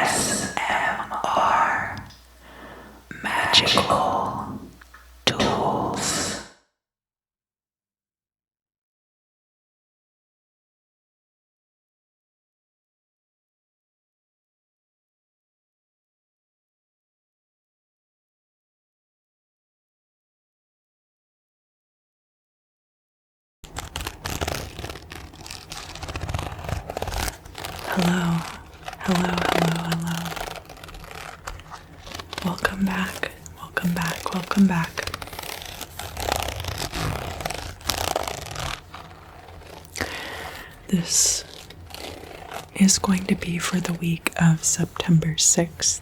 ASMR Magical Tools. Hello. Welcome back. This is going to be for the week of September 6th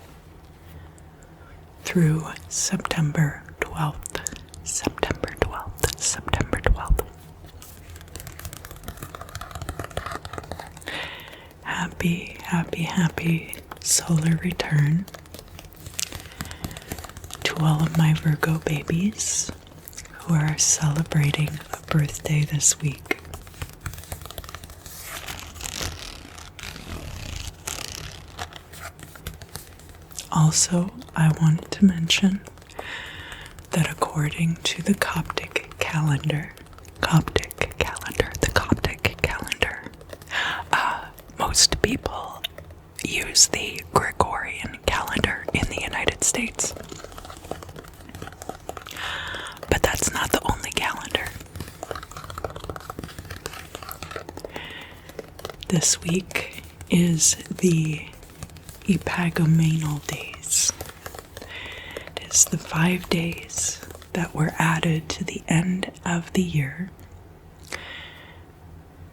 through September 12th. Happy solar return to all of my Virgo babies who are celebrating a birthday this week. Also, I wanted to mention that according to the Coptic calendar, most people use the Gregorian calendar in the United States. But that's not the only calendar. This week is the epagomenal days. It is the 5 days that were added to the end of the year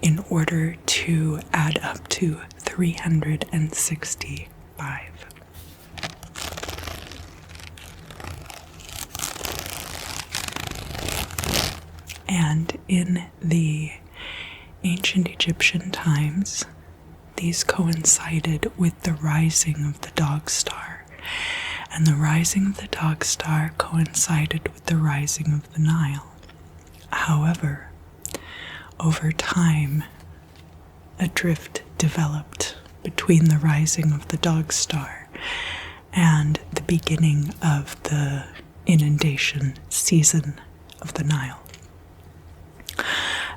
in order to add up to 365. And in the ancient Egyptian times, these coincided with the rising of the dog star, and the rising of the dog star coincided with the rising of the Nile. However, over time, a drift developed between the rising of the dog star and the beginning of the inundation season of the Nile.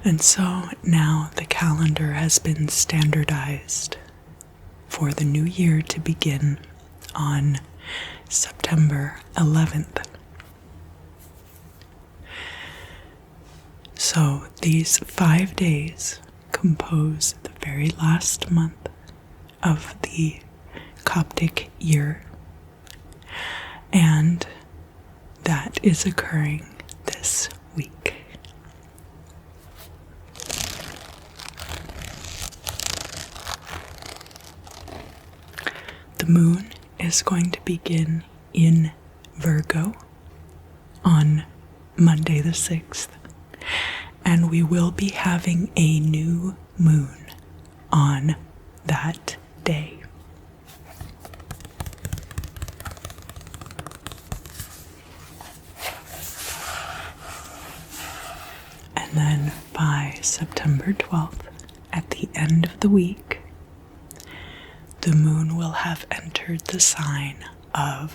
And so now the calendar has been standardized for the new year to begin on September 11th. So these 5 days compose the very last month of the Coptic year, and that is occurring this week. The moon is going to begin in Virgo on Monday the 6th, and we will be having a new moon on that day. And then by September 12th, at the end of the week, the moon will have entered the sign of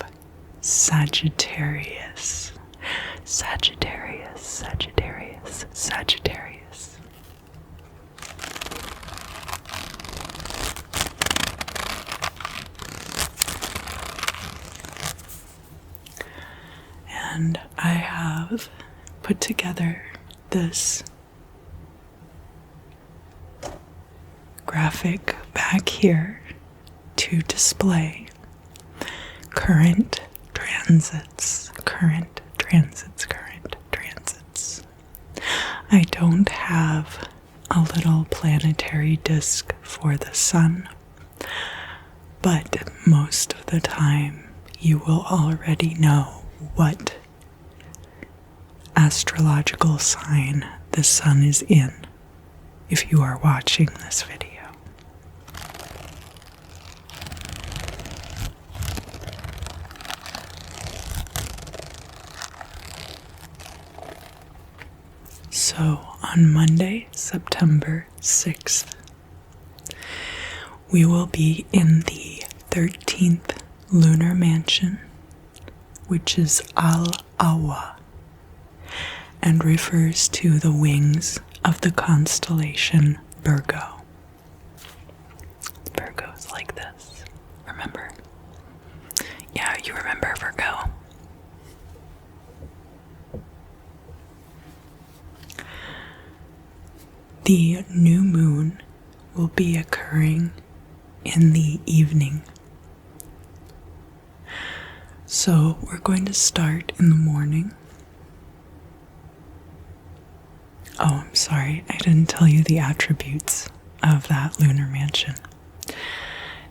Sagittarius. And I have put together this graphic back here to display current transits. I don't have a little planetary disk for the sun, but most of the time you will already know what astrological sign the sun is in if you are watching this video. So on Monday, September 6th, we will be in the 13th lunar mansion, which is Al-Awa, and refers to the wings of the constellation Virgo. Virgo's like this, remember? Yeah, you remember Virgo. The new moon will be occurring in the evening. So we're going to start in the morning. Oh, I'm sorry, I didn't tell you the attributes of that lunar mansion.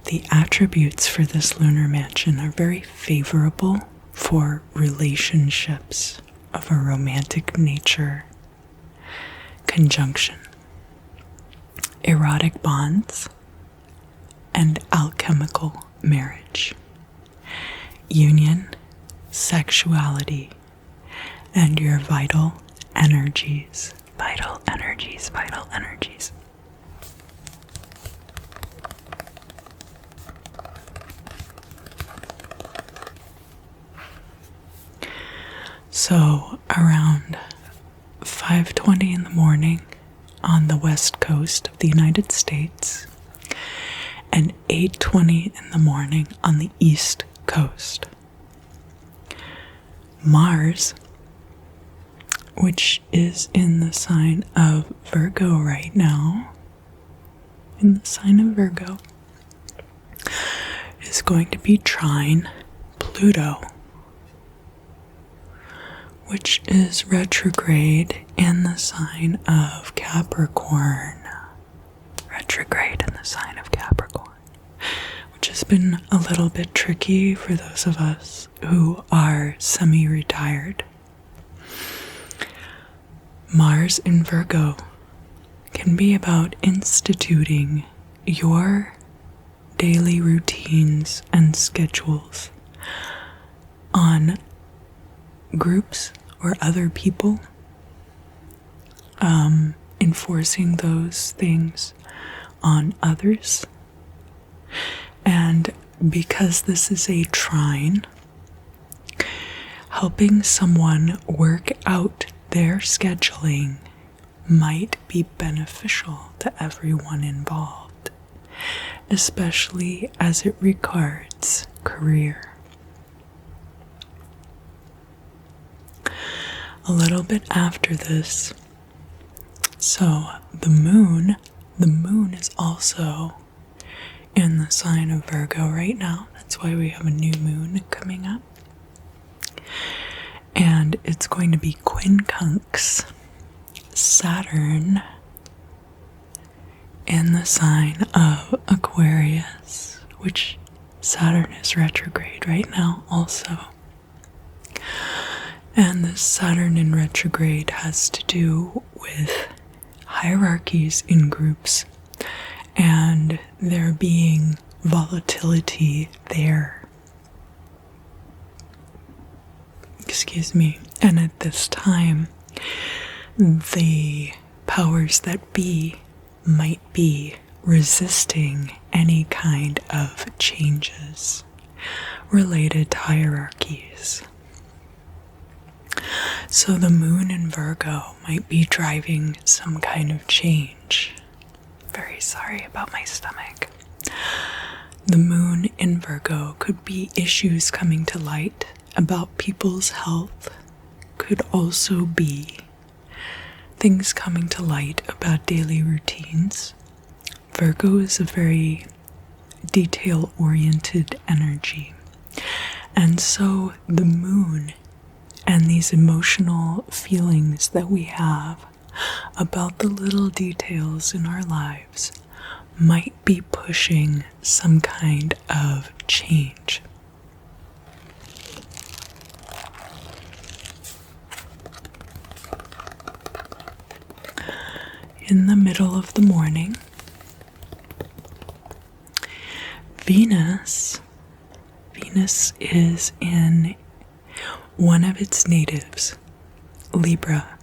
The attributes for this lunar mansion are very favorable for relationships of a romantic nature, conjunction, erotic bonds, and alchemical marriage, union, sexuality, and your vital energies. Vital energies, vital energies. So around 5:20 in the morning on the west coast of the United States and 8:20 in the morning on the east coast, Mars, which is in the sign of Virgo right now, is going to be trine Pluto, which is retrograde in the sign of Capricorn. Which has been a little bit tricky for those of us who are semi-retired. Mars in Virgo can be about instituting your daily routines and schedules on groups or other people, enforcing those things on others. And because this is a trine, helping someone work out their scheduling might be beneficial to everyone involved, especially as it regards career. A little bit after this, so the moon is also in the sign of Virgo right now. That's why we have a new moon coming up. And it's going to be quincunx Saturn in the sign of Aquarius, which Saturn is retrograde right now also. And this Saturn in retrograde has to do with hierarchies in groups and there being volatility there. Excuse me. And at this time, the powers that be might be resisting any kind of changes related to hierarchies. So the moon in Virgo might be driving some kind of change. Very sorry about my stomach. The moon in Virgo could be issues coming to light about people's health, could also be things coming to light about daily routines. Virgo is a very detail-oriented energy. And so the moon and these emotional feelings that we have about the little details in our lives might be pushing some kind of change. In the middle of the morning, Venus is in one of its natives, Libra.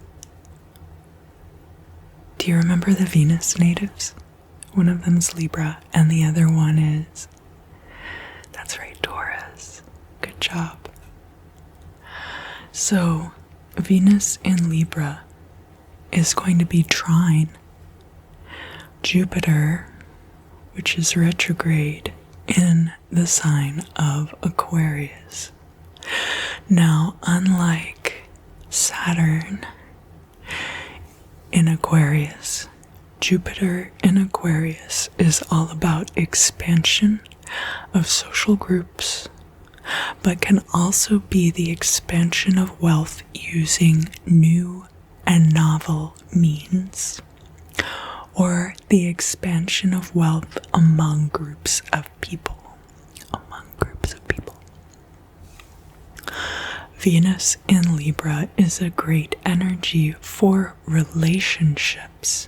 Do you remember the Venus natives? One of them's Libra and the other one is That's right, Taurus. Good job. So, Venus in Libra is going to be trine Jupiter, which is retrograde, in the sign of Aquarius. Now, unlike Saturn in Aquarius, Jupiter in Aquarius is all about expansion of social groups, but can also be the expansion of wealth using new and novel means, or the expansion of wealth among groups of people. Venus in Libra is a great energy for relationships,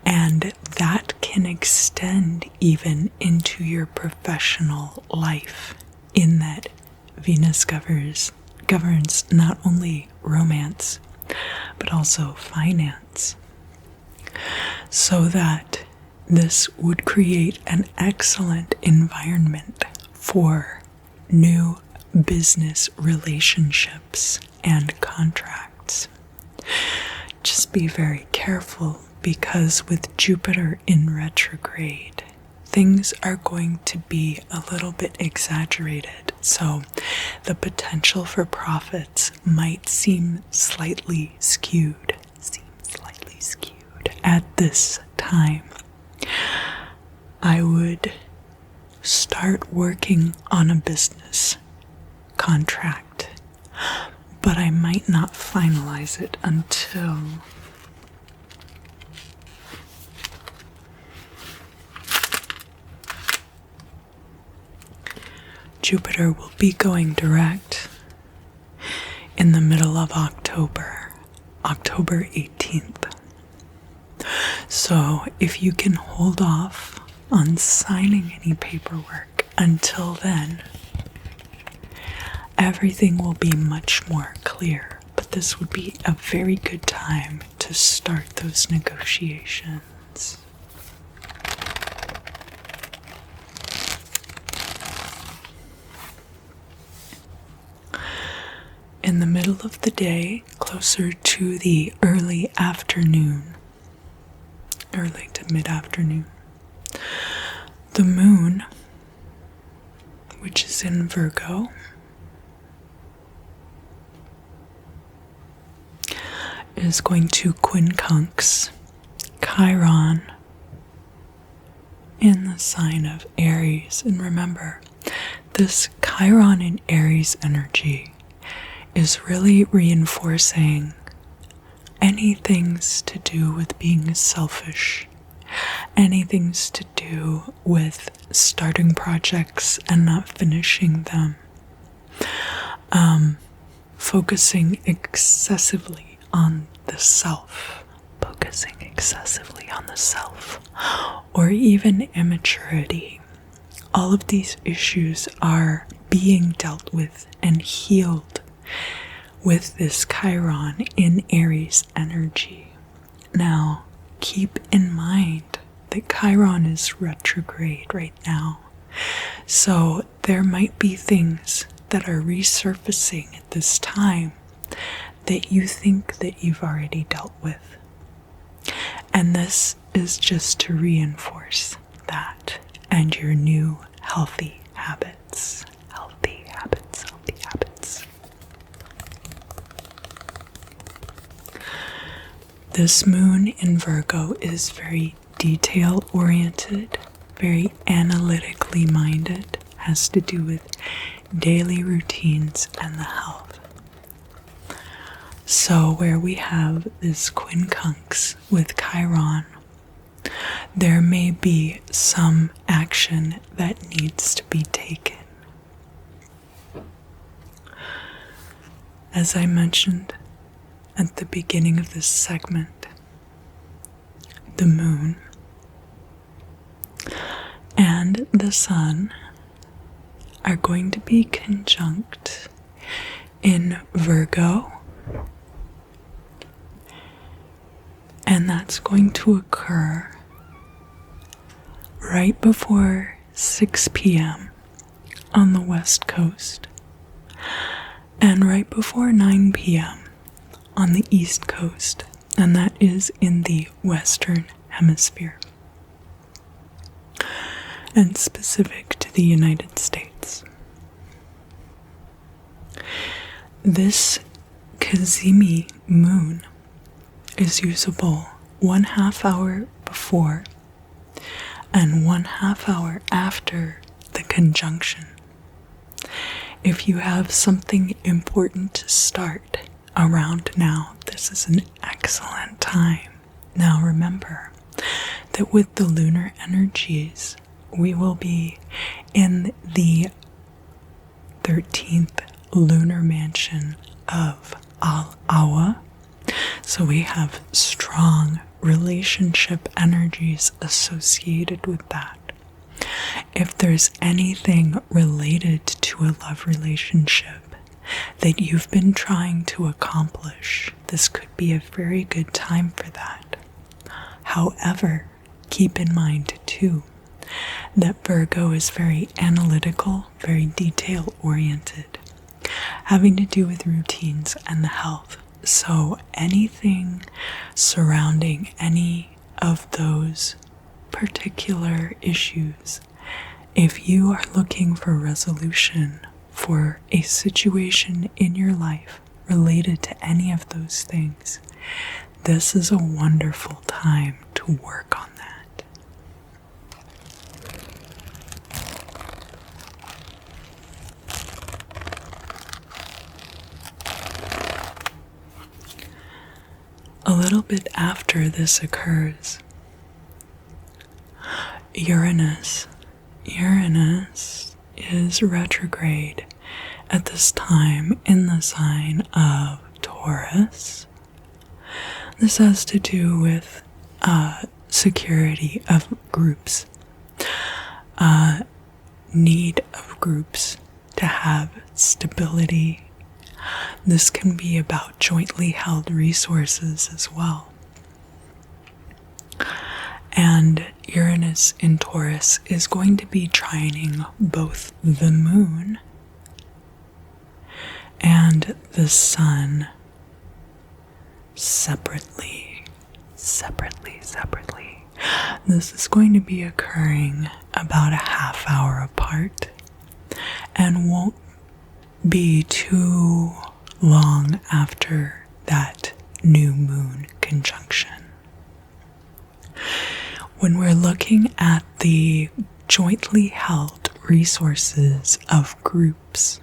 and that can extend even into your professional life, in that Venus governs not only romance but also finance, so that this would create an excellent environment for new business relationships and contracts. Just be very careful, because with Jupiter in retrograde, things are going to be a little bit exaggerated, so the potential for profits might seem slightly skewed at this time. I would start working on a business contract, but I might not finalize it until Jupiter will be going direct in the middle of October 18th. So if you can hold off on signing any paperwork until then, everything will be much more clear. But this would be a very good time to start those negotiations. In the middle of the day, closer to the early to mid-afternoon, the moon, which is in Virgo, is going to quincunx Chiron in the sign of Aries. And remember, this Chiron in Aries energy is really reinforcing anything to do with being selfish, anything to do with starting projects and not finishing them, focusing excessively on the self, or even immaturity. All of these issues are being dealt with and healed with this Chiron in Aries energy. Now, keep in mind that Chiron is retrograde right now, so there might be things that are resurfacing at this time that you think that you've already dealt with. And this is just to reinforce that and your new healthy habits. This moon in Virgo is very detail-oriented, very analytically minded, has to do with daily routines and the health. So where we have this quincunx with Chiron, there may be some action that needs to be taken. As I mentioned at the beginning of this segment, the moon and the sun are going to be conjunct in Virgo, and that's going to occur right before 6 p.m. on the West Coast, and right before 9 p.m. on the East Coast, and that is in the Western Hemisphere, and specific to the United States. This Cazimi moon is usable 1/2 hour before and 1/2 hour after the conjunction. If you have something important to start around now, this is an excellent time. Now remember that with the lunar energies, we will be in the 13th lunar mansion of Al-Awa, so we have strong relationship energies associated with that. If there's anything related to a love relationship that you've been trying to accomplish, this could be a very good time for that. However, keep in mind too that Virgo is very analytical, very detail-oriented, having to do with routines and the health. So anything surrounding any of those particular issues, if you are looking for resolution for a situation in your life related to any of those things, this is a wonderful time to work on that. A little bit after this occurs, Uranus is retrograde at this time in the sign of Taurus. This has to do with security of groups, need of groups to have stability. This can be about jointly held resources as well. And Uranus in Taurus is going to be trining both the moon and the sun separately. This is going to be occurring about a 1/2 hour apart and won't be too long after that new moon conjunction. When we're looking at the jointly held resources of groups,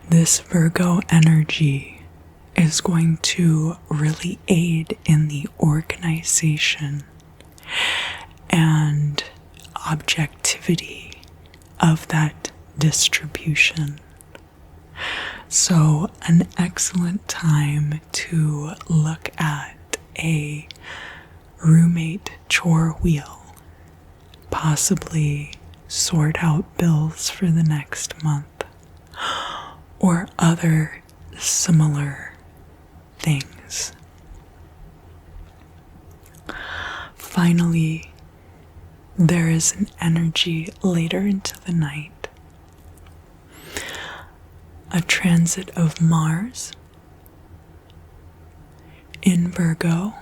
this Virgo energy is going to really aid in the organization and objectivity of that distribution. So, an excellent time to look at a roommate chore wheel, possibly sort out bills for the next month, or other similar things. Finally, there is an energy later into the night, a transit of Mars in Virgo,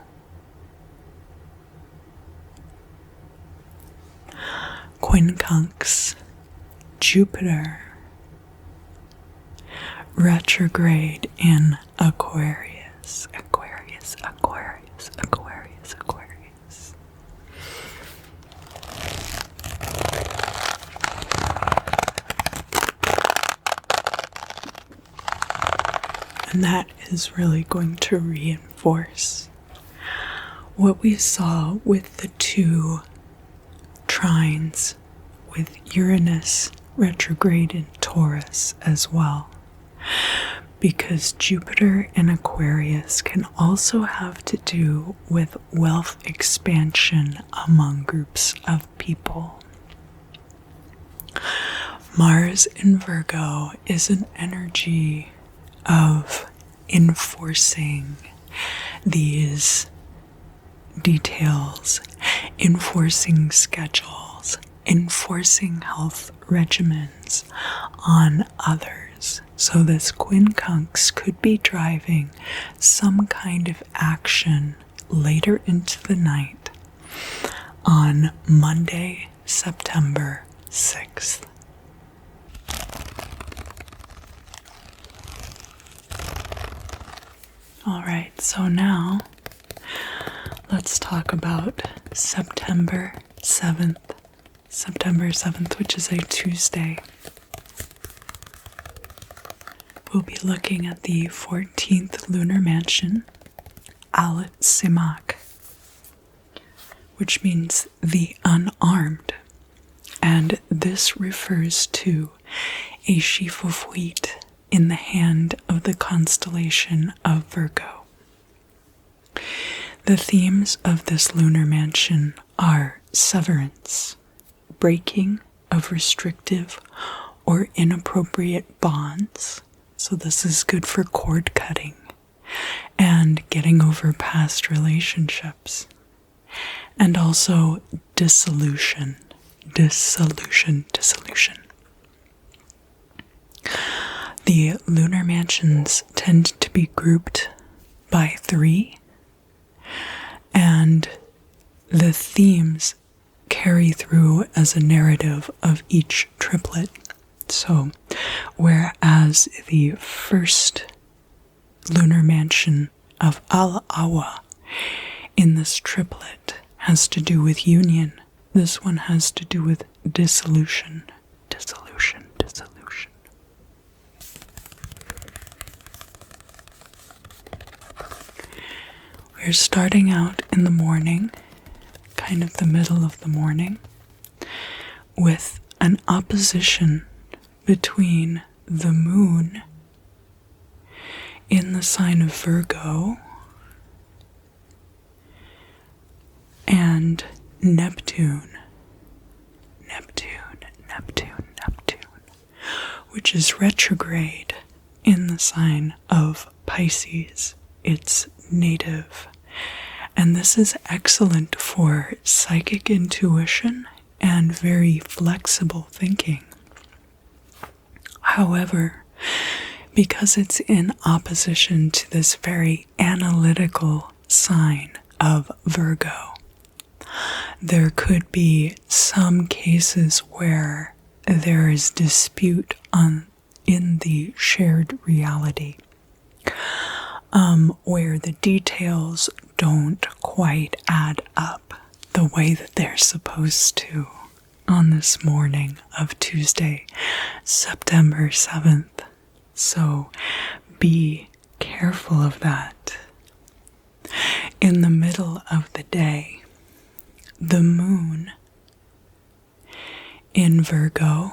quincunx Jupiter retrograde in Aquarius. And that is really going to reinforce what we saw with the two trines with Uranus retrograde in Taurus as well. Because Jupiter in Aquarius can also have to do with wealth expansion among groups of people. Mars in Virgo is an energy of enforcing these details, enforcing schedules, enforcing health regimens on others. So this quincunx could be driving some kind of action later into the night on Monday, September 6th. Alright, so now let's talk about September 7th. September 7th, which is a Tuesday. We'll be looking at the 14th lunar mansion, Alit Simak, which means the unarmed. And this refers to a sheaf of wheat in the hand of the constellation of Virgo. The themes of this lunar mansion are severance, breaking of restrictive or inappropriate bonds. So this is good for cord cutting and getting over past relationships. And also dissolution. The lunar mansions tend to be grouped by 3, and the themes carry through as a narrative of each triplet. So, whereas the first lunar mansion of Al-Awa in this triplet has to do with union, this one has to do with dissolution. We're starting out in the morning, kind of the middle of the morning, with an opposition between the moon in the sign of Virgo and Neptune, which is retrograde in the sign of Pisces, its native. And this is excellent for psychic intuition and very flexible thinking. However, because it's in opposition to this very analytical sign of Virgo, there could be some cases where there is dispute in the shared reality, where the details don't quite add up the way that they're supposed to on this morning of Tuesday, September 7th. So be careful of that. In the middle of the day, the moon in Virgo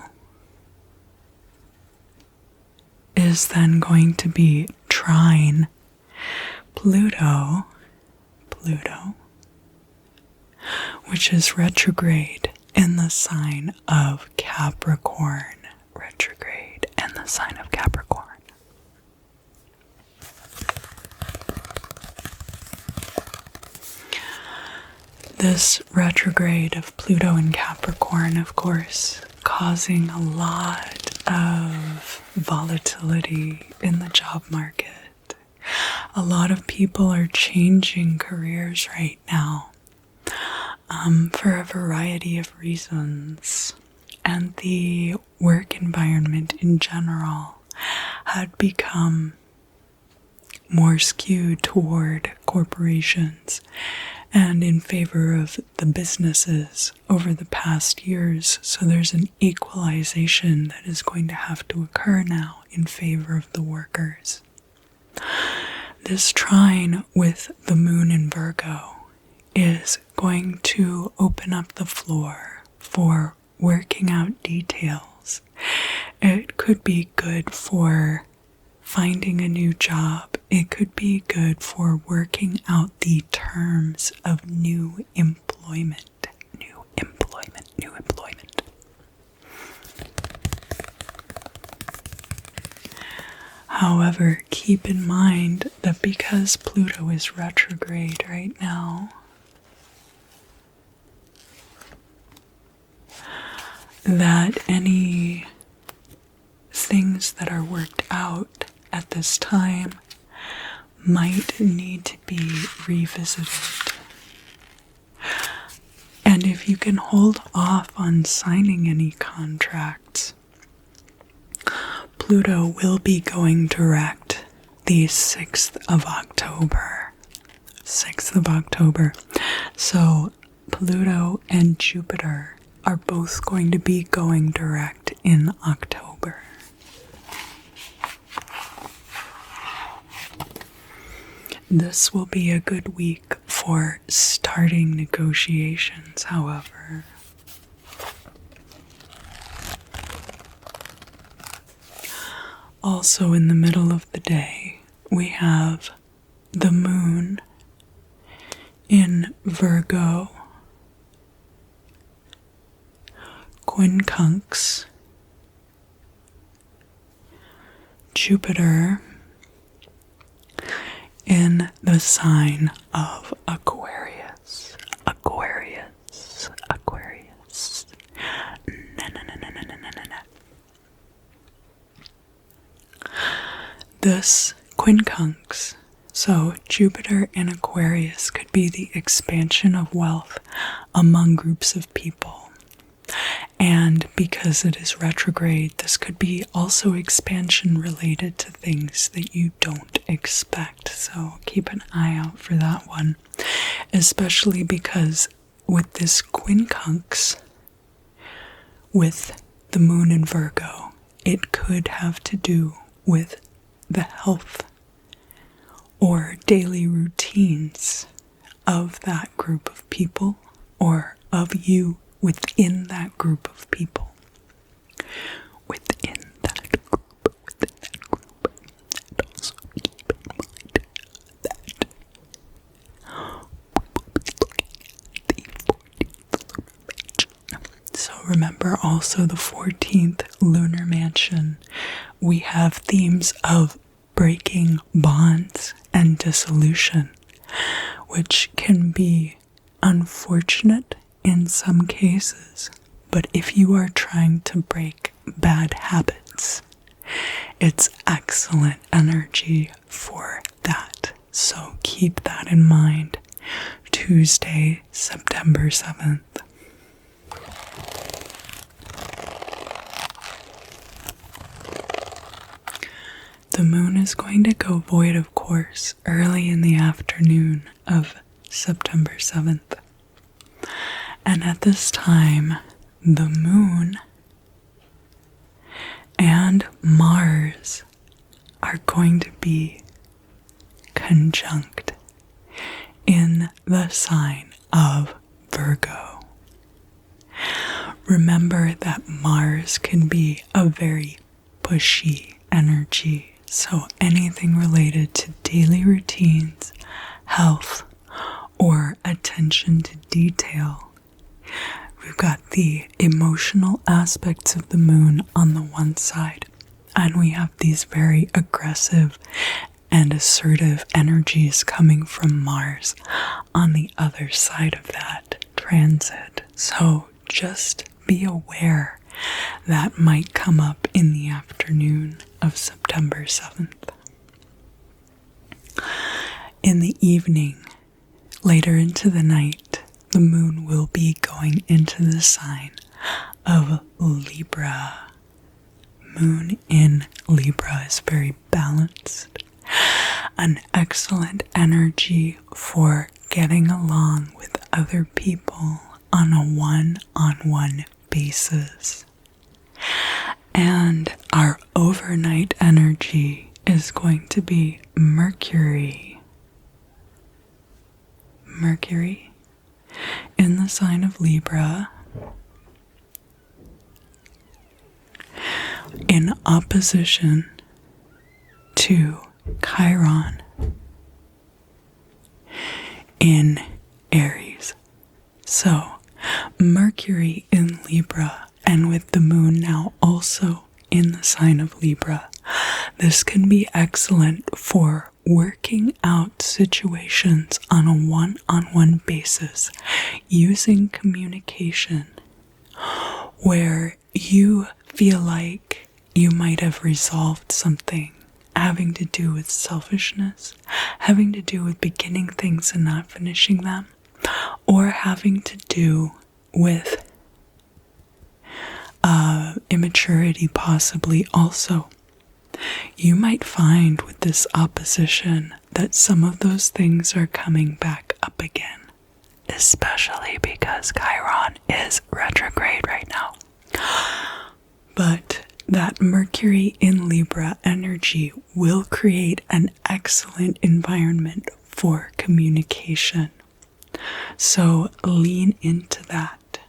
is then going to be trine Pluto, which is retrograde in the sign of Capricorn. This retrograde of Pluto in Capricorn, of course, causing a lot of volatility in the job market. A lot of people are changing careers right now for a variety of reasons. And the work environment in general had become more skewed toward corporations and in favor of the businesses over the past years. So there's an equalization that is going to have to occur now in favor of the workers. This trine with the moon in Virgo is going to open up the floor for working out details. It could be good for finding a new job. It could be good for working out the terms of new employment. However, keep in mind that because Pluto is retrograde right now, that any things that are worked out at this time might need to be revisited. And if you can hold off on signing any contracts, Pluto will be going direct the 6th of October. 6th of October. So Pluto and Jupiter are both going to be going direct in October. This will be a good week for starting negotiations, however. Also in the middle of the day, we have the moon in Virgo, quincunx, Jupiter in the sign of Aquarius. Aquarius. Aquarius. Na, na, na, na, na, na, na, na. This quincunx, so Jupiter in Aquarius, could be the expansion of wealth among groups of people. And because it is retrograde, this could be also expansion related to things that you don't expect. So keep an eye out for that one. Especially because with this quincunx, with the moon in Virgo, it could have to do with the health or daily routines of that group of people or of you within that group of people. Within that group. And also keep in mind that we will be looking at the 14th lunar mansion. So remember also the 14th lunar mansion. We have themes of breaking bonds and dissolution, which can be unfortunate in some cases, but if you are trying to break bad habits, it's excellent energy for that. So keep that in mind. Tuesday, September 7th. The moon is going to go void, of course, early in the afternoon of September 7th. And at this time, the moon and Mars are going to be conjunct in the sign of Virgo. Remember that Mars can be a very pushy energy, so anything related to daily routines, health, or attention to detail. We've got the emotional aspects of the moon on the one side, and we have these very aggressive and assertive energies coming from Mars on the other side of that transit. So just be aware that might come up in the afternoon of September 7th. In the evening, later into the night, the moon will be going into the sign of Libra. Moon in Libra is very balanced. An excellent energy for getting along with other people on a one-on-one basis. And our overnight energy is going to be Mercury. Mercury in the sign of Libra, in opposition to Chiron in Aries. So Mercury in Libra, and with the moon now also in the sign of Libra, this can be excellent for working out situations on a one-on-one basis using communication, where you feel like you might have resolved something having to do with selfishness, having to do with beginning things and not finishing them, or having to do with immaturity possibly also. You might find with this opposition that some of those things are coming back up again, especially because Chiron is retrograde right now. But that Mercury in Libra energy will create an excellent environment for communication. So lean into that,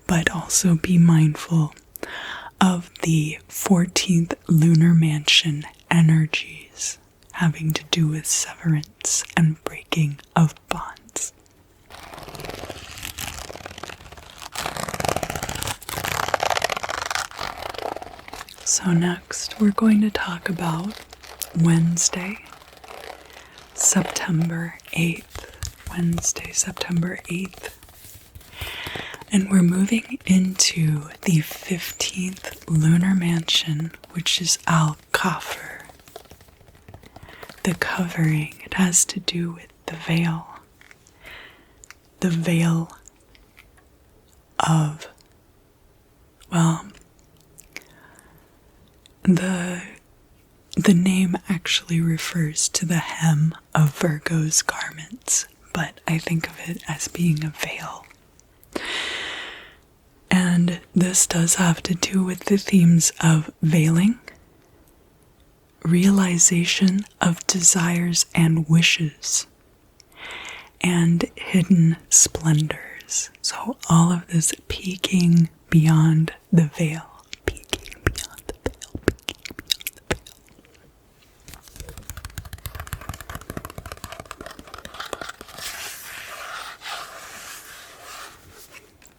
but also be mindful of the 14th lunar mansion energies having to do with severance and breaking of bonds. So next we're going to talk about Wednesday, September 8th. Wednesday, September 8th. And we're moving into the 15th lunar mansion, which is Al-Kafir. The covering, it has to do with the veil. The veil of, well, the name actually refers to the hem of Virgo's garments, but I think of it as being a veil. And this does have to do with the themes of veiling, realization of desires and wishes, and hidden splendors. So all of this peeking beyond the veil.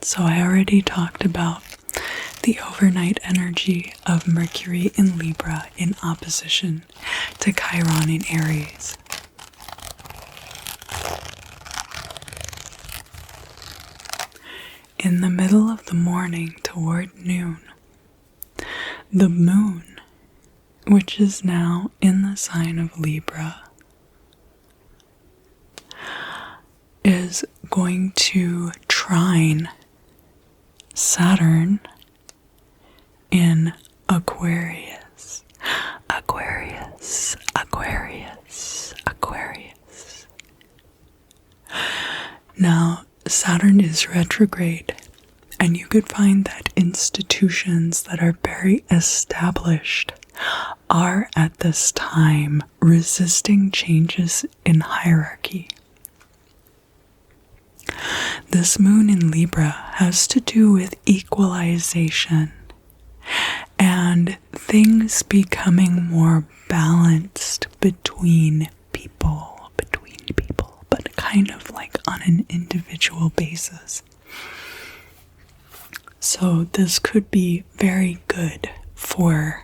So I already talked about the overnight energy of Mercury in Libra in opposition to Chiron in Aries. In the middle of the morning toward noon, the moon, which is now in the sign of Libra, is going to trine Saturn in Aquarius. Aquarius, Aquarius, Aquarius. Now, Saturn is retrograde, and you could find that institutions that are very established are at this time resisting changes in hierarchy. This moon in Libra has to do with equalization and things becoming more balanced between people, but kind of like on an individual basis. So this could be very good for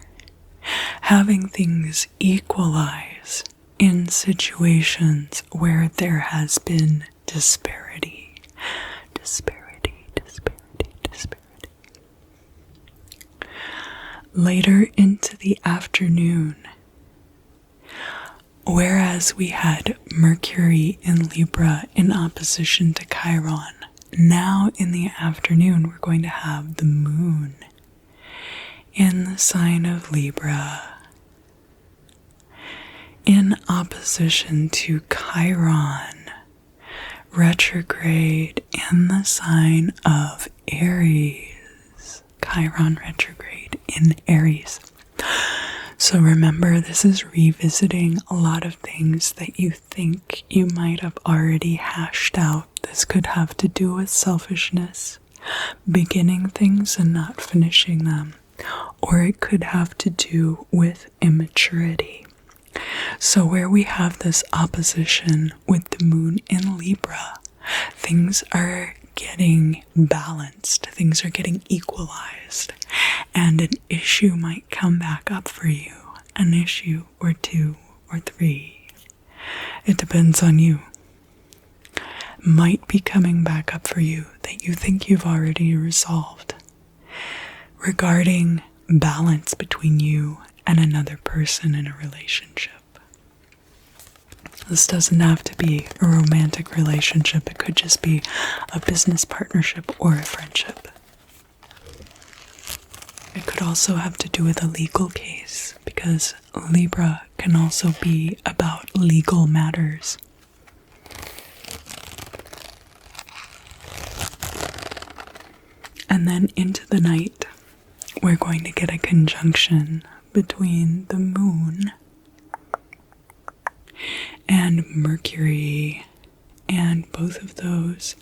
having things equalize in situations where there has been disparity. Later into the afternoon, whereas we had Mercury in Libra in opposition to Chiron, now in the afternoon we're going to have the moon in the sign of Libra in opposition to Chiron retrograde in the sign of Aries. Chiron retrograde in Aries. So remember, this is revisiting a lot of things that you think you might have already hashed out. This could have to do with selfishness, beginning things and not finishing them, or it could have to do with immaturity. So where we have this opposition with the moon in Libra, things are getting balanced, things are getting equalized, and an issue might come back up for you, an issue or two or three. It depends on you. Might be coming back up for you that you think you've already resolved. regarding balance between you and another person in a relationship. This doesn't have to be a romantic relationship. It could just be a business partnership or a friendship. It could also have to do with a legal case, because Libra can also be about legal matters. And then into the night, we're going to get a conjunction between the moon and Mercury, and both of those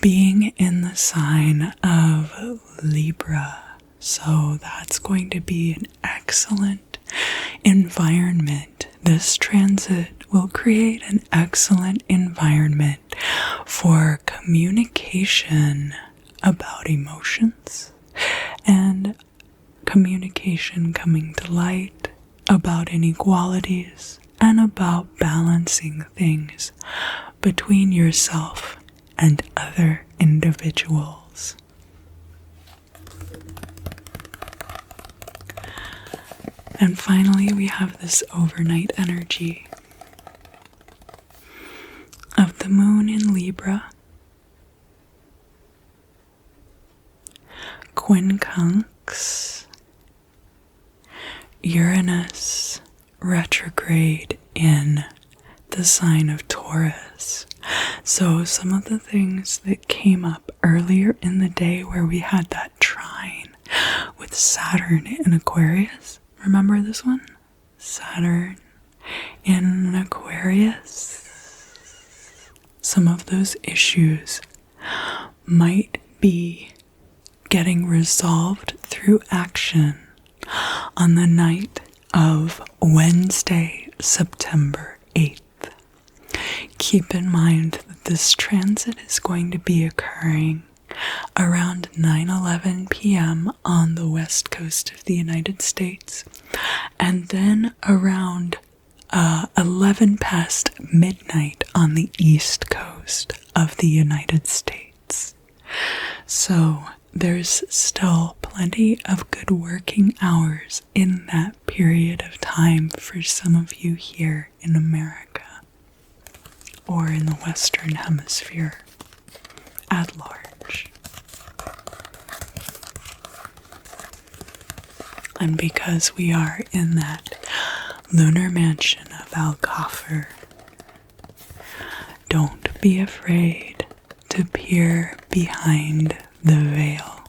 being in the sign of Libra. So that's going to be an excellent environment. This transit will create an excellent environment for communication about emotions and communication coming to light about inequalities and about balancing things between yourself and other individuals. And finally, we have this overnight energy of the moon in Libra, quincunx, Uranus retrograde in the sign of Taurus. So some of the things that came up earlier in the day where we had that trine with Saturn in Aquarius. Remember this one? Saturn in Aquarius. Some of those issues might be getting resolved through action on the night of Wednesday, September 8th. Keep in mind that this transit is going to be occurring around 9:11 p.m. on the west coast of the United States, and then around 11 past midnight on the east coast of the United States. So there's still plenty of good working hours in that period of time for some of you here in America or in the Western Hemisphere at large. And because we are in that lunar mansion of Alcoffer, don't be afraid to peer behind the veil.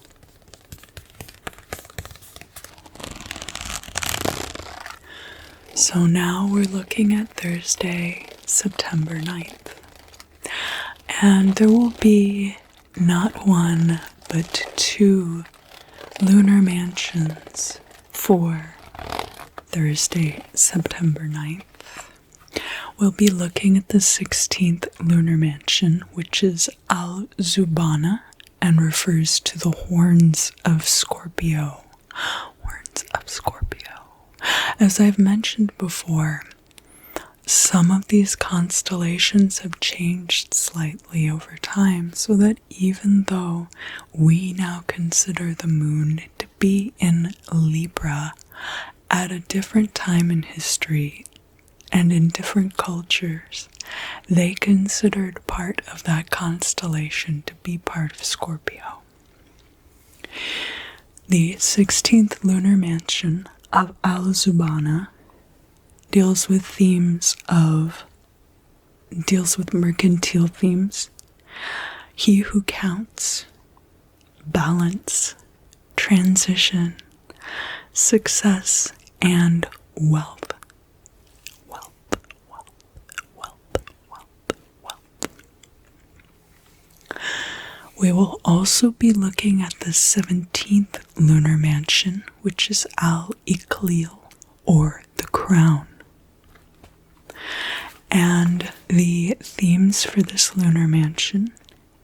So now we're looking at Thursday, September 9th. And there will be not one, but two lunar mansions for Thursday, September 9th. We'll be looking at the 16th lunar mansion, which is Al-Zubana, and refers to the horns of Scorpio. Horns of Scorpio. As I've mentioned before, some of these constellations have changed slightly over time, so that even though we now consider the moon to be in Libra at a different time in history and in different cultures, they considered part of that constellation to be part of Scorpio. The 16th lunar mansion of Al-Zubana deals with mercantile themes. He who counts, balance, transition, success, and wealth. We will also be looking at the 17th lunar mansion, which is Al-Iqlil, or the crown. And the themes for this lunar mansion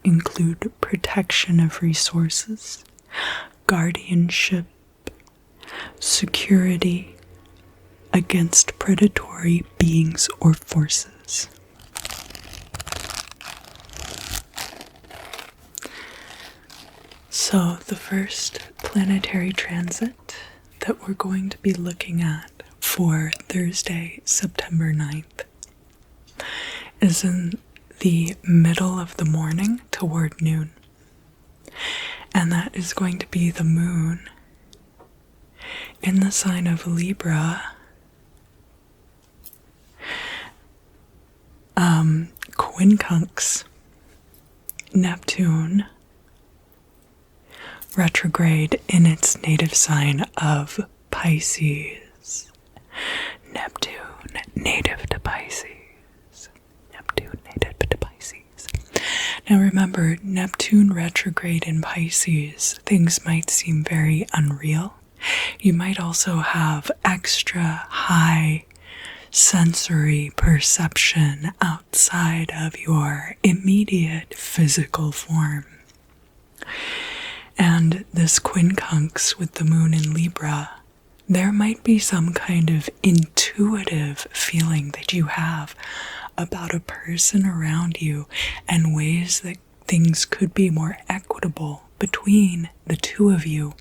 include protection of resources, guardianship, security against predatory beings or forces. So the first planetary transit that we're going to be looking at for Thursday, September 9th is in the middle of the morning toward noon. And that is going to be the moon in the sign of Libra, quincunx, Neptune, retrograde in its native sign of Pisces. Neptune, native to Pisces. Neptune, native to Pisces. Now remember, Neptune retrograde in Pisces, things might seem very unreal. You might also have extra high sensory perception outside of your immediate physical form. And this quincunx with the moon in Libra, there might be some kind of intuitive feeling that you have about a person around you and ways that things could be more equitable between the two of you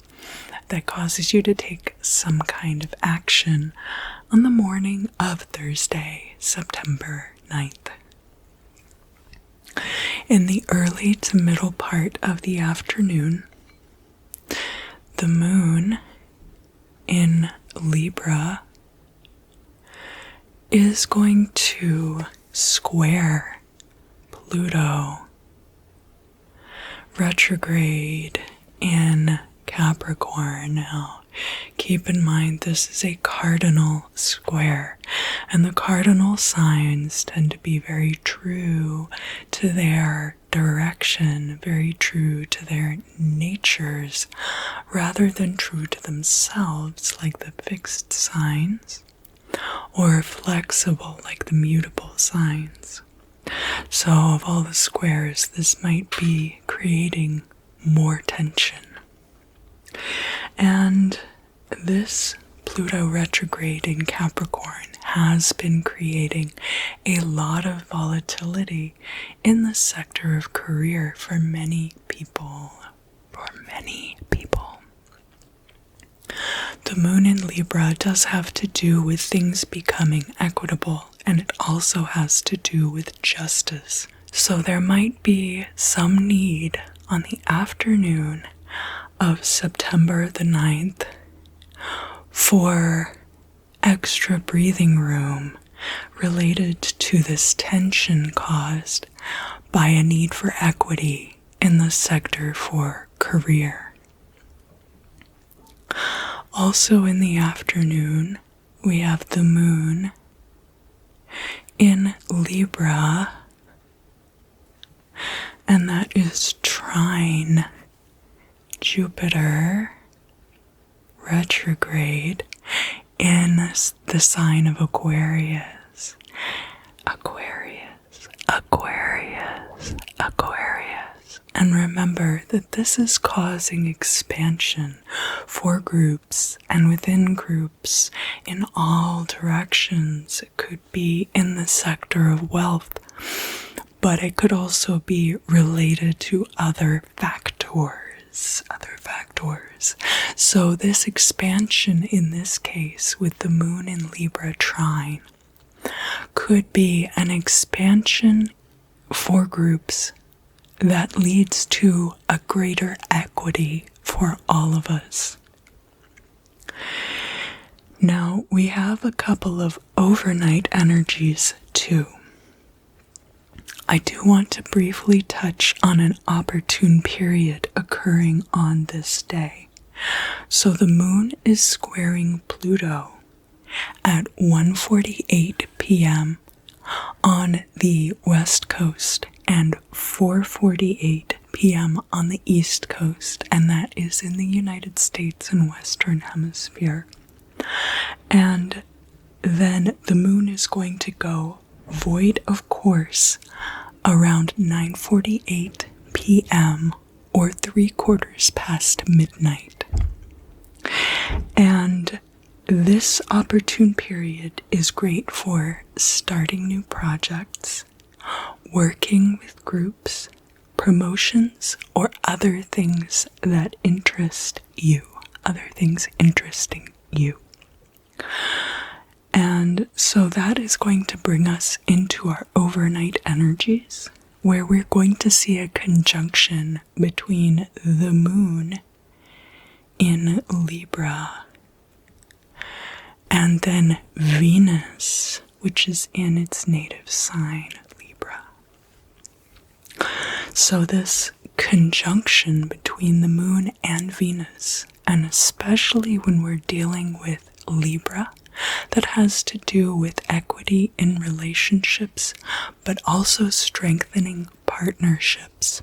that causes you to take some kind of action on the morning of Thursday, September 9th. In the early to middle part of the afternoon, the moon in Libra is going to square Pluto retrograde in Capricorn. Now, keep in mind this is a cardinal square, and the cardinal signs tend to be very true to their direction, very true to their natures, rather than true to themselves like the fixed signs, or flexible like the mutable signs. So of all the squares, this might be creating more tension. And this Pluto retrograde in Capricorn has been creating a lot of volatility in the sector of career for many people. The moon in Libra does have to do with things becoming equitable, and it also has to do with justice. So there might be some need on the afternoon of September the 9th for extra breathing room related to this tension caused by a need for equity in the sector for career. Also in the afternoon, we have the moon in Libra, and that is trine Jupiter retrograde in the sign of Aquarius. Aquarius. And remember that this is causing expansion for groups and within groups in all directions. It could be in the sector of wealth, but it could also be related to other factors. So this expansion in this case with the moon in Libra trine could be an expansion for groups that leads to a greater equity for all of us. Now we have a couple of overnight energies too. I do want to briefly touch on an opportune period occurring on this day. So the moon is squaring Pluto at 1:48 p.m. on the west coast and 4:48 p.m. on the east coast, and that is in the United States and Western Hemisphere. And then the moon is going to go void of course around 9:48 p.m. or 3/4 past midnight. And this opportune period is great for starting new projects, working with groups, promotions, or other things that interest you, other things interesting you. And so that is going to bring us into our overnight energies, where we're going to see a conjunction between the moon in Libra and then Venus, which is in its native sign, Libra. So this conjunction between the moon and Venus, and especially when we're dealing with Libra, that has to do with equity in relationships, but also strengthening partnerships.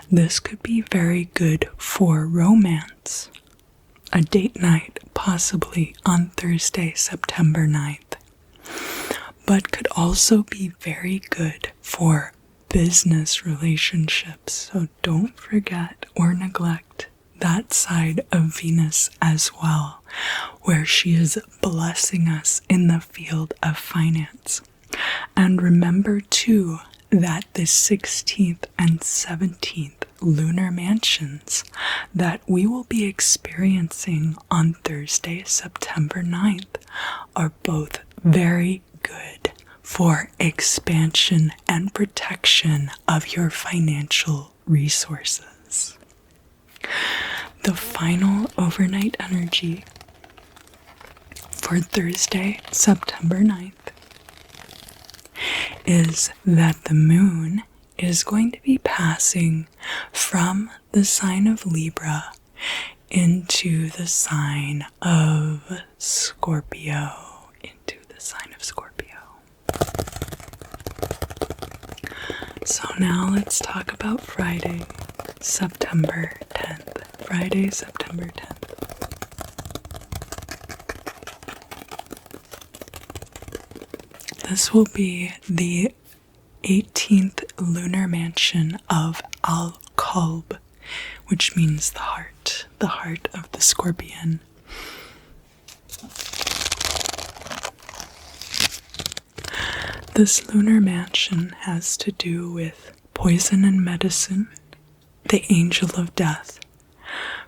This could be very good for romance. A date night, possibly on Thursday, September 9th. But could also be very good for business relationships. So don't forget or neglect that side of Venus as well, where she is blessing us in the field of finance. And remember too that the 16th and 17th lunar mansions that we will be experiencing on Thursday, September 9th, are both very good for expansion and protection of your financial resources. The final overnight energy for Thursday, September 9th, is that the moon is going to be passing from the sign of Libra into the sign of Scorpio. So now let's talk about Friday, September 10th. Friday, September 10th. This will be the 18th lunar mansion of Al-Qalb, which means the heart of the scorpion. This lunar mansion has to do with poison and medicine, the angel of death,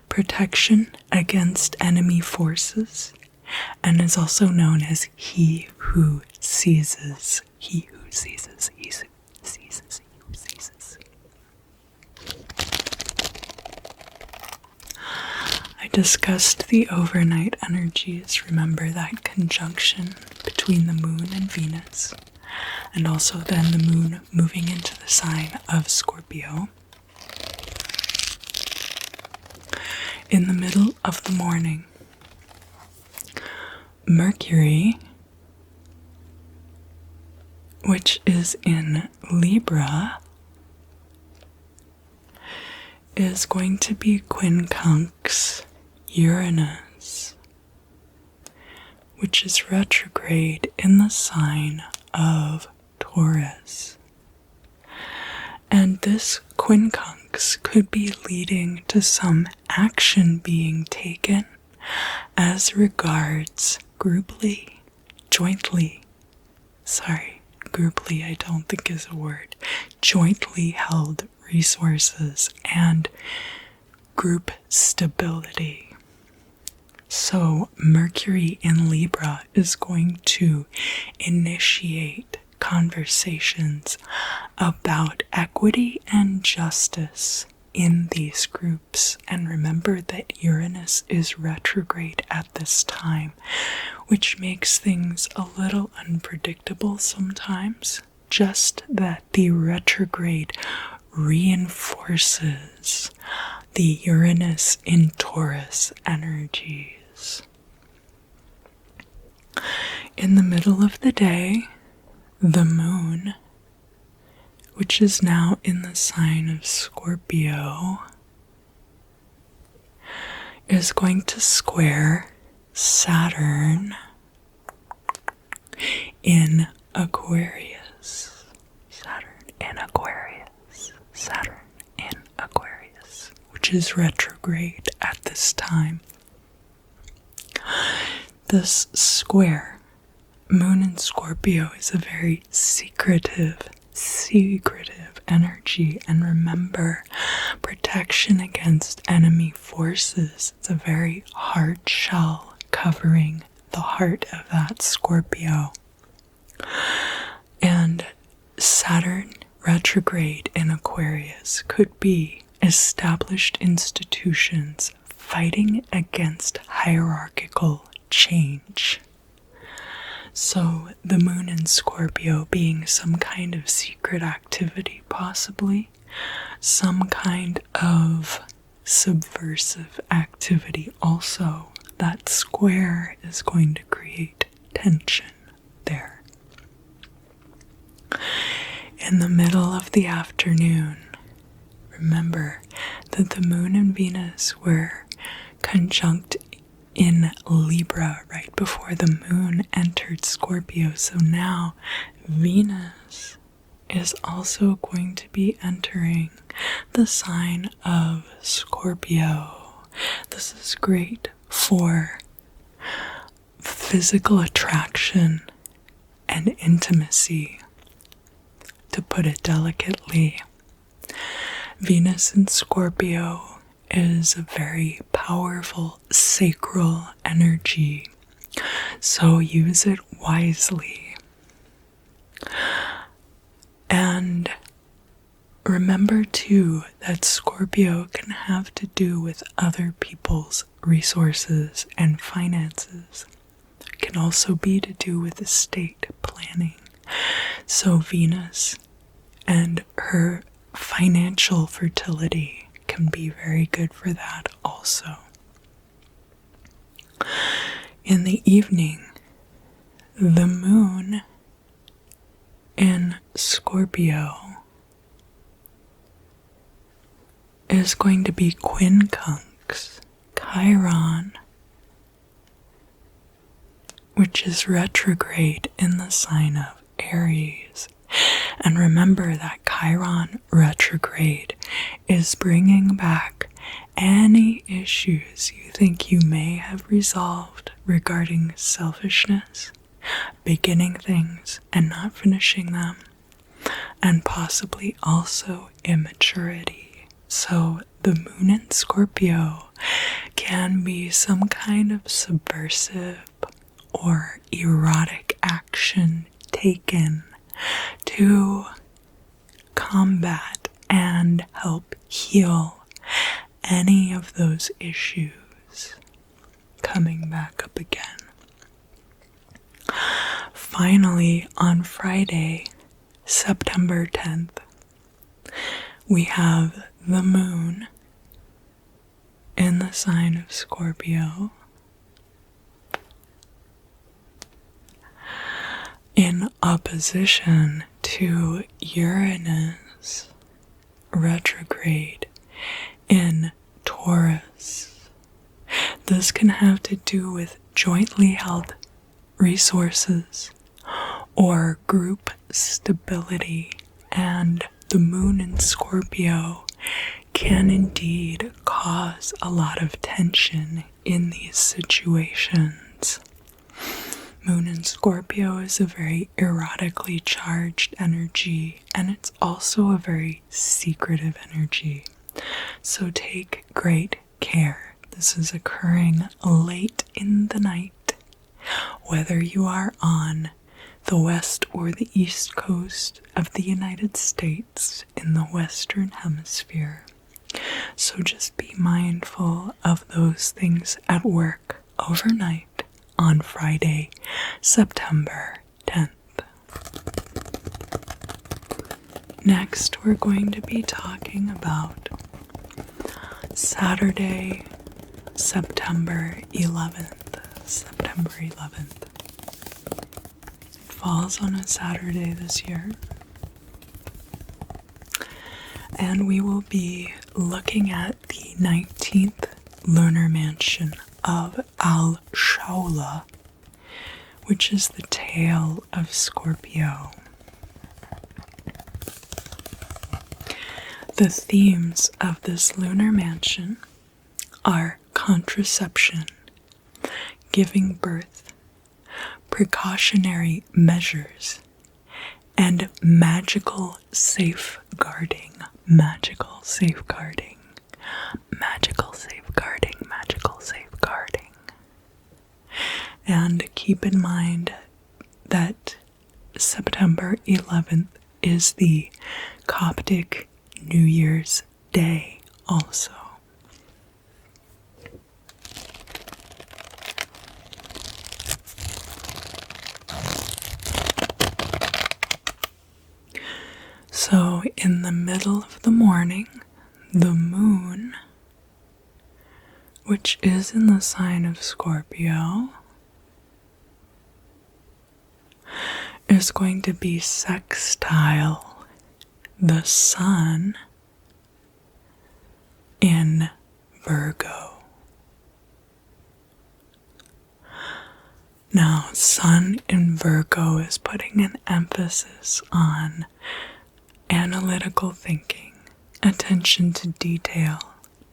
protection against enemy forces, and is also known as he who seizes. He who seizes. He who seizes. He who seizes. I discussed the overnight energies. Remember that conjunction between the moon and Venus, and also then the moon moving into the sign of Scorpio. In the middle of the morning, Mercury, which is in Libra, is going to be quincunx Uranus, which is retrograde in the sign of Taurus. And this quincunx could be leading to some action being taken as regards grouply I don't think is a word, jointly held resources and group stability. So Mercury in Libra is going to initiate conversations about equity and justice in these groups. And remember that Uranus is retrograde at this time, which makes things a little unpredictable sometimes. Just that the retrograde reinforces the Uranus in Taurus energies. In the middle of the day, the moon, which is now in the sign of Scorpio, is going to square Saturn in Aquarius. Saturn in Aquarius, which is retrograde at this time. This square, moon in Scorpio, is a very secretive energy. And remember, protection against enemy forces. It's a very hard shell covering the heart of that Scorpio. And Saturn retrograde in Aquarius could be established institutions fighting against hierarchical change. So the moon in Scorpio being some kind of secret activity, possibly some kind of subversive activity also. That square is going to create tension there. In the middle of the afternoon, remember that the moon and Venus were conjunct in Libra right before the moon entered Scorpio. So now Venus is also going to be entering the sign of Scorpio. This is great for physical attraction and intimacy, to put it delicately. Venus in Scorpio is a very powerful sacral energy, so use it wisely. And remember too that Scorpio can have to do with other people's resources and finances. It can also be to do with estate planning. So Venus and her financial fertility can be very good for that also. In the evening, the moon in Scorpio is going to be quincunx Chiron, which is retrograde in the sign of Aries. And remember that Chiron retrograde is bringing back any issues you think you may have resolved regarding selfishness, beginning things and not finishing them, and possibly also immaturity. So the moon in Scorpio can be some kind of subversive or erotic action taken to combat and help heal any of those issues coming back up again. Finally, on Friday, September 10th, we have the moon in the sign of Scorpio in opposition to Uranus retrograde in Taurus. This can have to do with jointly held resources or group stability, and the moon in Scorpio can indeed cause a lot of tension in these situations. Moon in Scorpio is a very erotically charged energy, and it's also a very secretive energy. So take great care. This is occurring late in the night, whether you are on the west or the east coast of the United States in the Western Hemisphere. So just be mindful of those things at work overnight on Friday, September 10th. Next, we're going to be talking about Saturday, September 11th. September 11th. It falls on a Saturday this year. And we will be looking at the 19th lunar mansion of Al-Shaula, which is the tail of Scorpio. The themes of this lunar mansion are contraception, giving birth, precautionary measures, and magical safeguarding, magical safeguarding, magical safeguarding, magical safeguarding. And keep in mind that September 11th is the Coptic New Year's Day also. So in the middle of the morning, the moon, which is in the sign of Scorpio, is going to be sextile the sun in Virgo. Now, sun in Virgo is putting an emphasis on analytical thinking, attention to detail,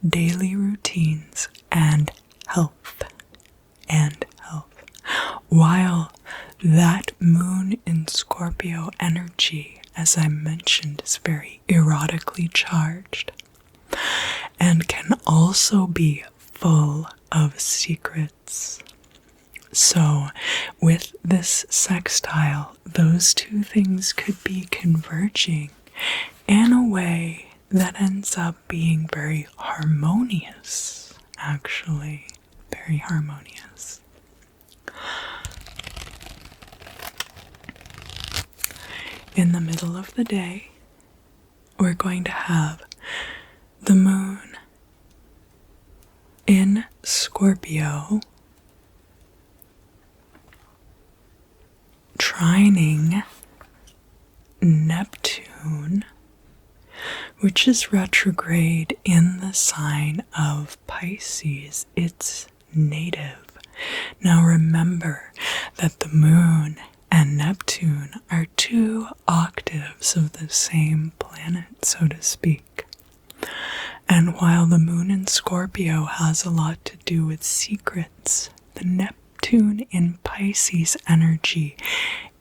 daily routines, and health. While that moon in Scorpio energy, as I mentioned, is very erotically charged and can also be full of secrets. So, with this sextile, those two things could be converging in a way that ends up being very harmonious, actually. Very harmonious. In the middle of the day, we're going to have the moon in Scorpio trining Neptune, which is retrograde in the sign of Pisces. It's native. Now remember that the moon and Neptune are two octaves of the same planet, so to speak. And while the moon in Scorpio has a lot to do with secrets, the Neptune in Pisces energy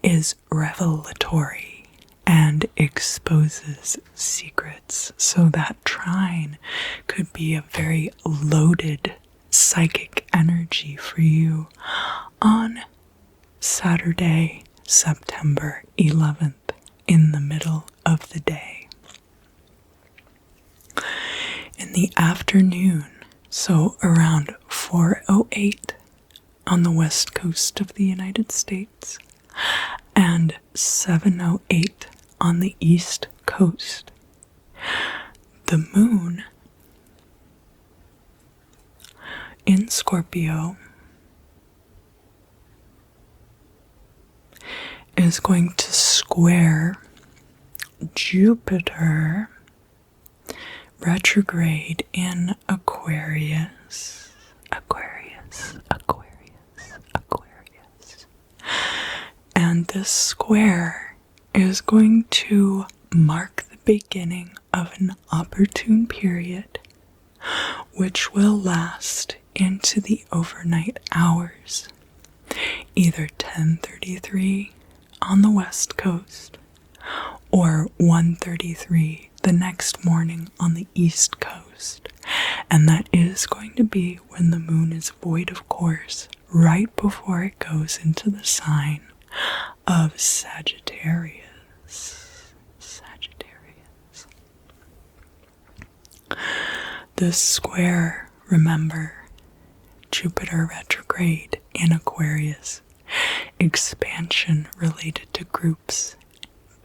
is revelatory and exposes secrets. So that trine could be a very loaded psychic energy for you on Saturday, September 11th, in the middle of the day. In the afternoon, so around 4:08 on the west coast of the United States and 7:08 on the east coast, the moon in Scorpio is going to square Jupiter retrograde in Aquarius. And this square is going to mark the beginning of an opportune period, which will last into the overnight hours, either 10:33 on the west coast or 1:33 the next morning on the east coast. And that is going to be when the moon is void of course, right before it goes into the sign of Sagittarius. This square, remember, Jupiter retrograde in Aquarius, expansion related to groups,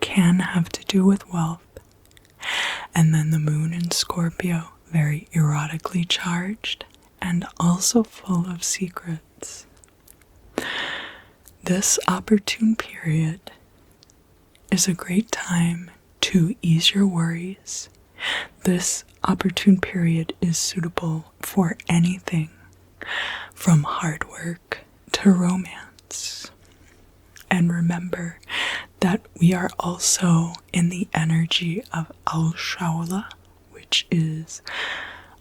can have to do with wealth. And then the moon in Scorpio, very erotically charged and also full of secrets. This opportune period is a great time to ease your worries. This opportune period is suitable for anything from hard work to romance. And remember that we are also in the energy of Al-Shawla, which is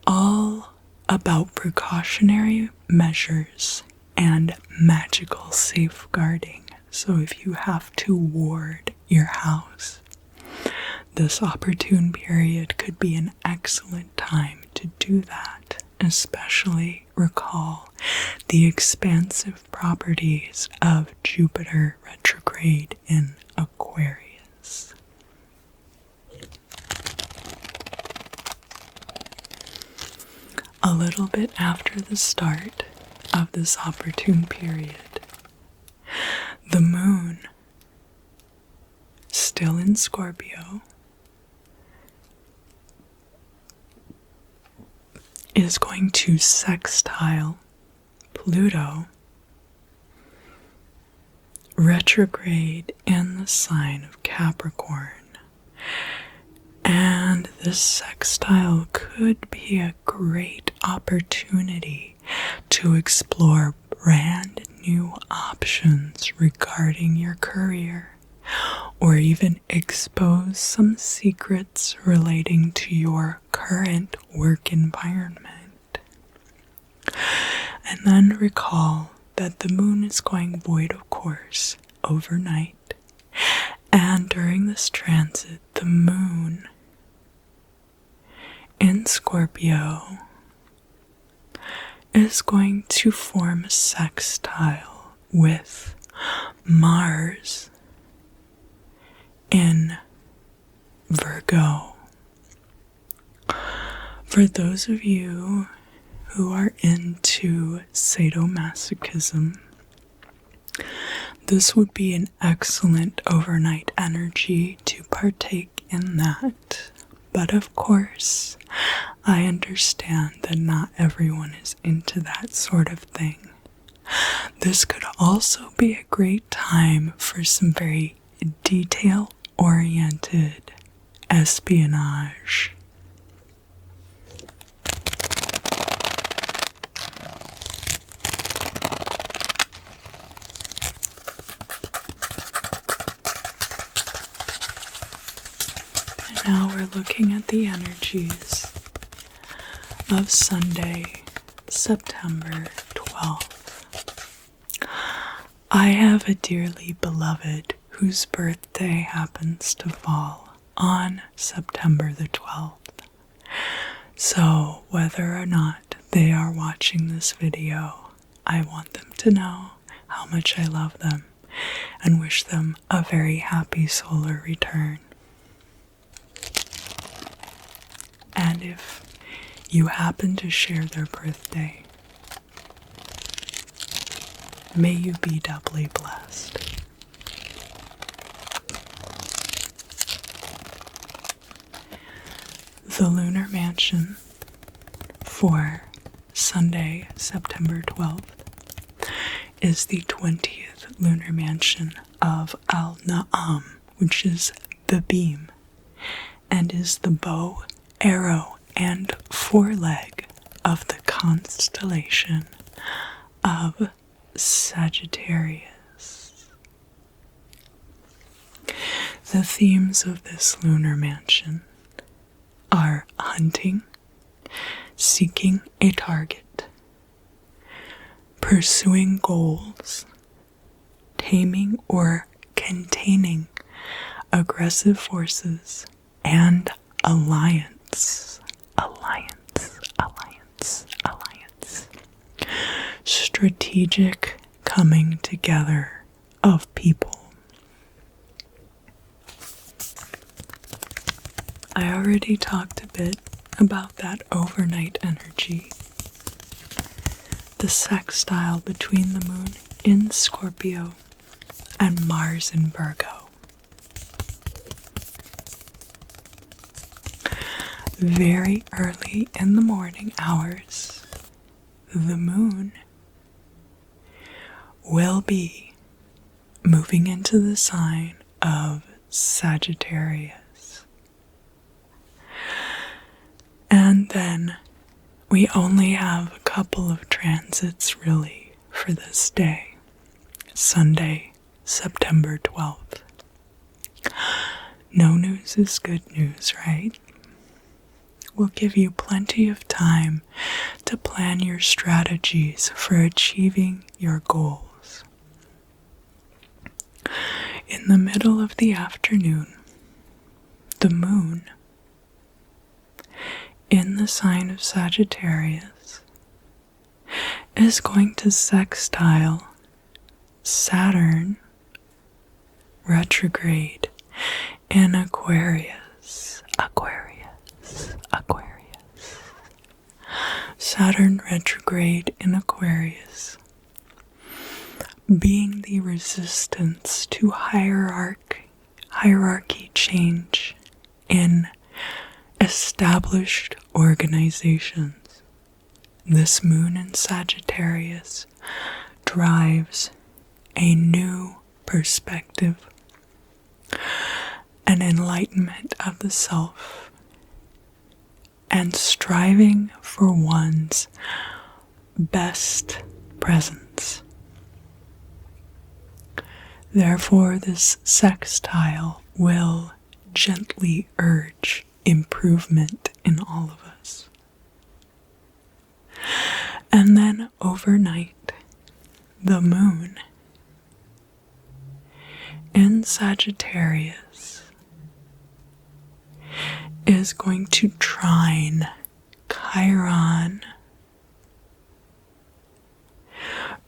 all about precautionary measures and magical safeguarding. So if you have to ward your house. This opportune period could be an excellent time to do that, especially recall the expansive properties of Jupiter retrograde in Aquarius. A little bit after the start of this opportune period, the moon, still in Scorpio, is going to sextile Pluto retrograde in the sign of Capricorn. And this sextile could be a great opportunity to explore brand new options regarding your career, or even expose some secrets relating to your current work environment. And then recall that the moon is going void, of course, overnight. And during this transit, the moon in Scorpio is going to form a sextile with Mars in Virgo. For those of you who are into sadomasochism, this would be an excellent overnight energy to partake in that. But of course, I understand that not everyone is into that sort of thing. This could also be a great time for some very detail-oriented espionage. Now we're looking at the energies of Sunday, September 12th. I have a dearly beloved whose birthday happens to fall on September the 12th. So whether or not they are watching this video, I want them to know how much I love them and wish them a very happy solar return. And if you happen to share their birthday, may you be doubly blessed. The lunar mansion for Sunday, September 12th is the 20th lunar mansion of Al-Na'am, which is the beam, and is the bow, arrow, and foreleg of the constellation of Sagittarius. The themes of this lunar mansion are hunting, seeking a target, pursuing goals, taming or containing aggressive forces, and alliance. Strategic coming together of people. I already talked a bit about that overnight energy. The sextile between the moon in Scorpio and Mars in Virgo. Very early in the morning hours, the moon will be moving into the sign of Sagittarius. And then we only have a couple of transits really for this day, Sunday, September 12th. No news is good news, right? Will give you plenty of time to plan your strategies for achieving your goals. In the middle of the afternoon, the moon, in the sign of Sagittarius, is going to sextile Saturn retrograde in Aquarius. Saturn retrograde in Aquarius, being the resistance to hierarchy change in established organizations. This moon in Sagittarius drives a new perspective, an enlightenment of the self, and striving for one's best presence. Therefore, this sextile will gently urge improvement in all of us. And then overnight, the moon in Sagittarius is going to trine Chiron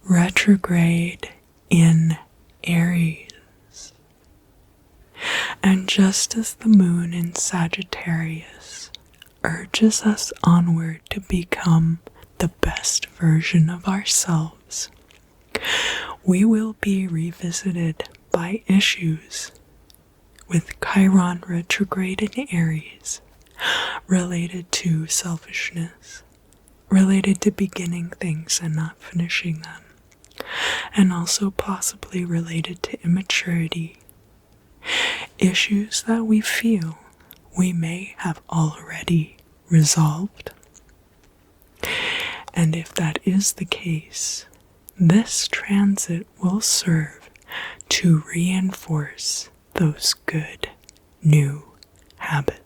retrograde in Aries. And just as the moon in Sagittarius urges us onward to become the best version of ourselves, we will be revisited by issues with Chiron retrograde in Aries related to selfishness, related to beginning things and not finishing them, and also possibly related to immaturity, issues that we feel we may have already resolved. And if that is the case, this transit will serve to reinforce those good new habits.